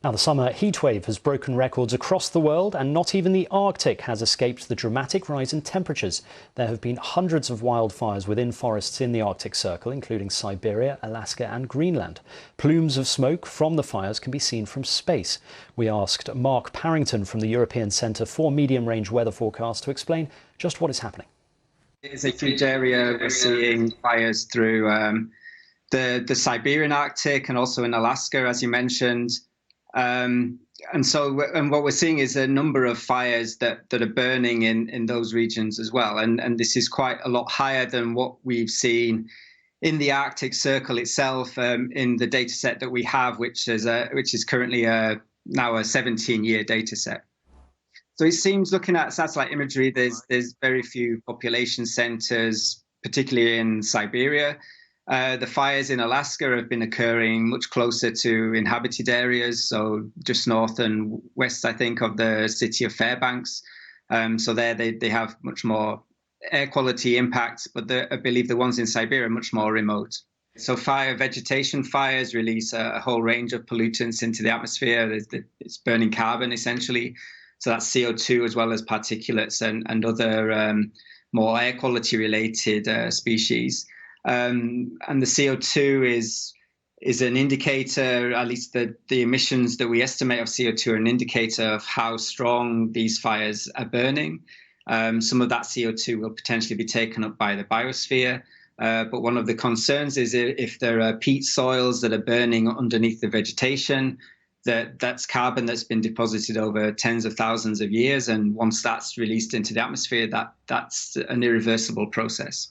Now, the summer heatwave has broken records across the world, and not even the Arctic has escaped the dramatic rise in temperatures. There have been hundreds of wildfires within forests in the Arctic Circle, including Siberia, Alaska and Greenland. Plumes of smoke from the fires can be seen from space. We asked Mark Parrington from the European Centre for Medium-Range Weather Forecast to explain just what is happening. It's a huge area. We're seeing fires through the Siberian Arctic and also in Alaska, as you mentioned. And what we're seeing is a number of fires that are burning in those regions as well. And this is quite a lot higher than what we've seen in the Arctic Circle itself in the data set that we have, which is currently now a 17-year data set. So it seems, looking at satellite imagery, there's very few population centers, particularly in Siberia. The fires in Alaska have been occurring much closer to inhabited areas, so just north and west, I think, of the city of Fairbanks. So there they have much more air quality impacts, but I believe the ones in Siberia are much more remote. So vegetation fires release a whole range of pollutants into the atmosphere. It's burning carbon, essentially. So that's CO2 as well as particulates and other more air quality related species. And the CO2 is an indicator, at least the emissions that we estimate of CO2 are an indicator of how strong these fires are burning. Some of that CO2 will potentially be taken up by the biosphere. But one of the concerns is if there are peat soils that are burning underneath the vegetation, that's carbon that's been deposited over tens of thousands of years. And once that's released into the atmosphere, that's an irreversible process.